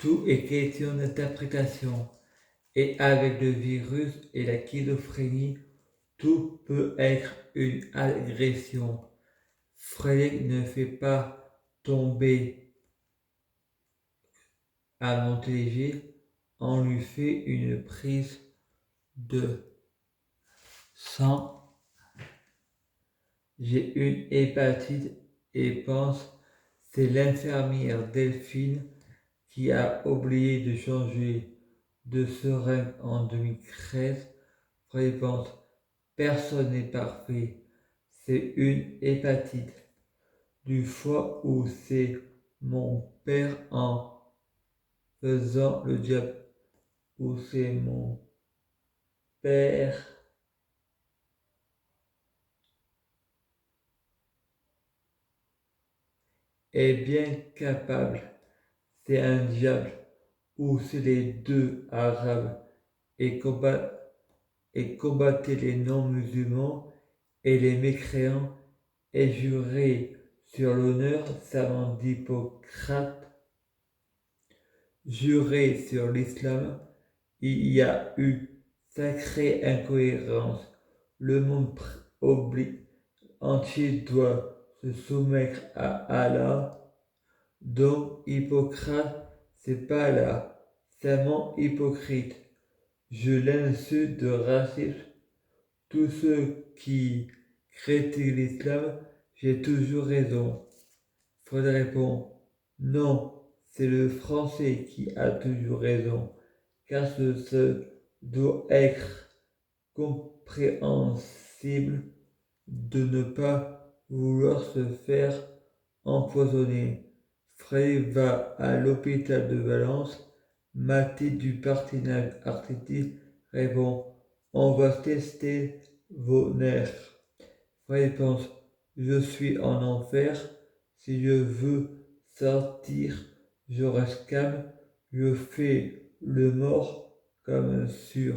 Tout est question d'interprétation. Et avec le virus et la schizophrénie, tout peut être une agression. Frédéric ne fait pas tomber à Montéléger, on lui fait une prise de sang. J'ai une hépatite et pense c'est l'infirmière Delphine qui a oublié de changer de seringue en 2013. Frédéric pense personne n'est parfait. C'est une hépatite du foie ou c'est mon père en faisant le diable ou c'est mon père est bien capable, c'est un diable ou c'est les deux arabes et, combattez les non-musulmans et les mécréants et jurez sur l'honneur serment d'Hippocrate, jurez sur l'islam, il y a eu sacrée incohérence. Le monde entier doit se soumettre à Allah. Donc Hippocrate, c'est pas là, serment hypocrite. Je l'insulte de racisme. Tous ceux qui critiquent l'islam, j'ai toujours raison. Freud répond, non, c'est le français qui a toujours raison, car ce doit être compréhensible de ne pas vouloir se faire empoisonner. Frey va à l'hôpital de Valence. Mathé du partenariat artistique répond on va tester vos nerfs. Frey pense je suis en enfer. Si je veux sortir, je reste calme. Je fais le mort comme sur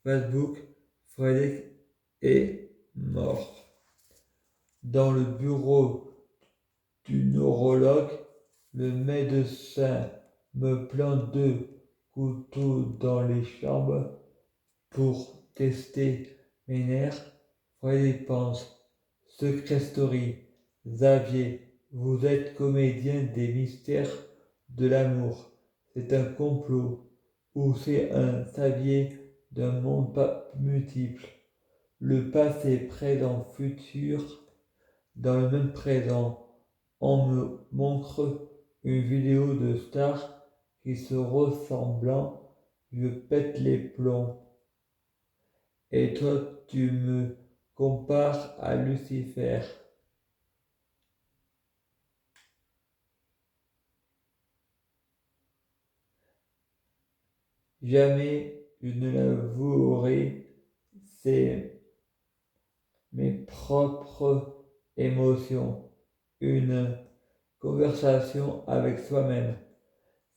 Facebook. Frédéric est mort. Dans le bureau du neurologue, le médecin me plante 2 couteaux dans les jambes pour tester mes nerfs. Frédéric pense. Secret Story. Xavier, vous êtes comédien des mystères de l'amour. C'est un complot ou c'est un Xavier d'un monde multiple. Le passé, présent, futur, dans le même présent. On me montre une vidéo de stars qui se ressemblant, je pète les plombs. Et toi, tu me compares à Lucifer. Jamais je ne l'avouerai, c'est mes propres émotions. Une conversation avec soi-même.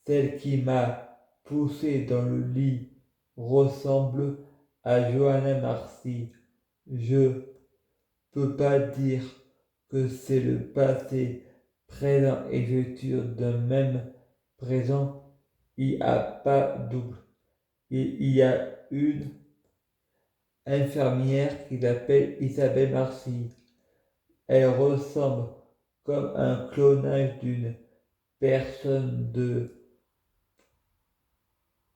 Celle qui m'a poussé dans le lit ressemble à Johanna Marcy. Je peux pas dire que c'est le passé, présent et futur d'un même présent. Il n'y a pas double. Il y a une infirmière qui s'appelle Isabelle Marcy. Elle ressemble comme un clonage d'une personne de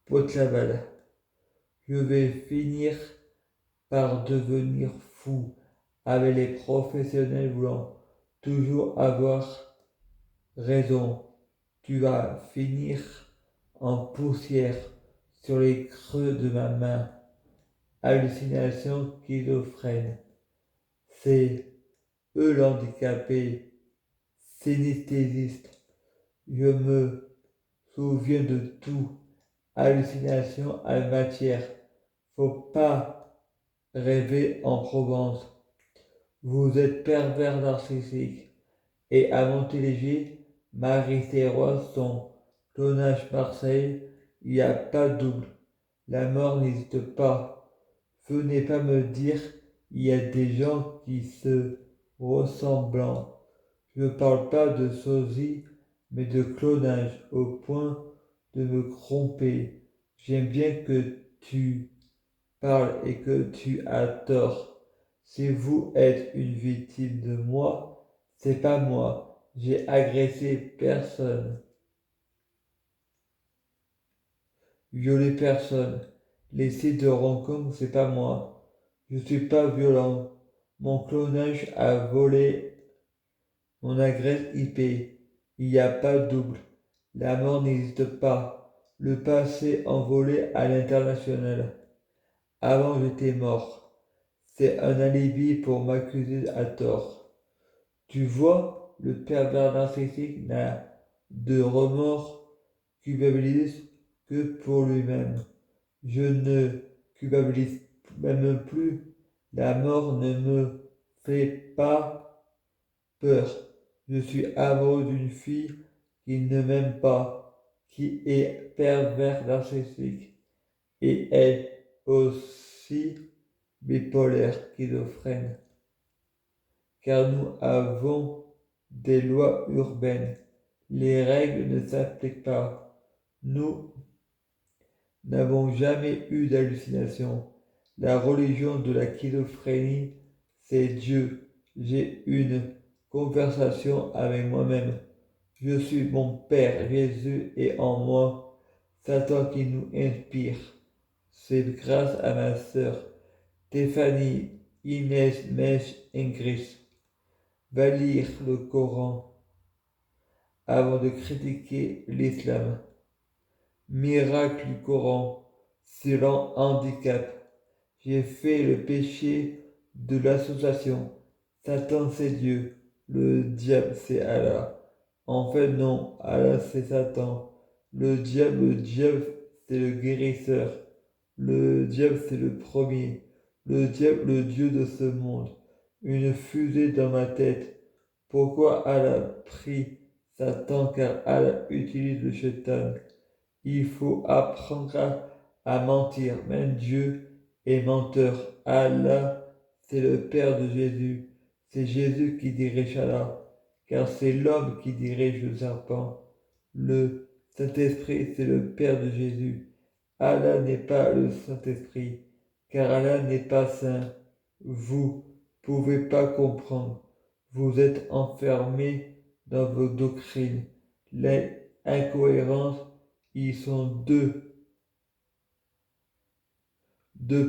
Potlaval. Je vais finir par devenir fou avec les professionnels voulant toujours avoir raison. Tu vas finir en poussière sur les creux de ma main. Hallucination schizophrène. C'est eux l'handicapé, synesthésiste. Je me souviens de tout. Hallucination à matière. Faut pas rêver en Provence. Vous êtes pervers narcissique. Et à Montéléger, Marie Serrois, son clonage Marseille, il n'y a pas double. La mort n'existe pas. Venez pas me dire il y a des gens qui se ressemblent. Je ne parle pas de sosie, mais de clonage au point de me tromper. J'aime bien que tu parles et que tu as tort. Si vous êtes une victime de moi, c'est pas moi. J'ai agressé personne, violé personne. Les sites de rencontre, c'est pas moi. Je suis pas violent. Mon clonage a volé mon adresse IP. Il n'y a pas de double. La mort n'existe pas. Le passé envolé à l'international. Avant j'étais mort. C'est un alibi pour m'accuser à tort. Tu vois, le pervers narcissique n'a de remords, culpabilise que pour lui-même. Je ne culpabilise même plus. La mort ne me fait pas peur. Je suis amoureux d'une fille qui ne m'aime pas, qui est pervers narcissique, et elle aussi bipolaire, schizophrène. Car nous avons des lois urbaines. Les règles ne s'appliquent pas. Nous n'avons jamais eu d'hallucination. La religion de la schizophrénie, c'est Dieu. J'ai une conversation avec moi-même. Je suis mon Père, Jésus est en moi. Satan qui nous inspire. C'est grâce à ma sœur Stéphanie, Inès, Mèche, Ingrid. Va lire le Coran avant de critiquer l'islam. Miracle du Coran, selon handicap. J'ai fait le péché de l'association. Satan c'est Dieu, le diable c'est Allah. En fait non, Allah c'est Satan. Le diable c'est le guérisseur. Le diable c'est le premier. Le diable le Dieu de ce monde. Une fusée dans ma tête. Pourquoi Allah prie Satan car Allah utilise le shaitan. Il faut apprendre à mentir. Même Dieu est menteur. Allah, c'est le Père de Jésus. C'est Jésus qui dirige Allah, car c'est l'homme qui dirige le serpent. Le Saint-Esprit, c'est le Père de Jésus. Allah n'est pas le Saint-Esprit, car Allah n'est pas saint. Vous pouvez pas comprendre. Vous êtes enfermés dans vos doctrines. L'incohérence, ils sont deux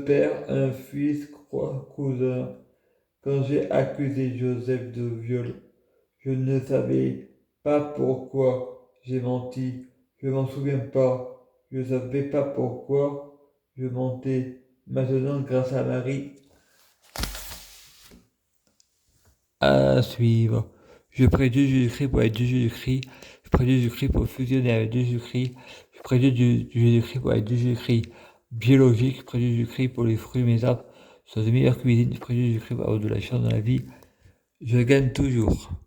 pères, un fils, cousin. Quand j'ai accusé Joseph de viol, je ne savais pas pourquoi j'ai menti. Je m'en souviens pas. Je ne savais pas pourquoi je mentais. Maintenant, grâce à Marie, à suivre. Je prie Dieu Jésus-Christ pour être Dieu Jésus-Christ. Je prie Dieu Jésus-Christ pour fusionner avec Dieu Jésus-Christ. Je prie Dieu Jésus-Christ pour être Dieu Jésus-Christ biologique. Je prie Dieu Jésus-Christ pour les fruits, mes arbres. Sur de meilleures cuisines. Je prie Dieu Jésus-Christ pour avoir de la chance dans la vie. Je gagne toujours.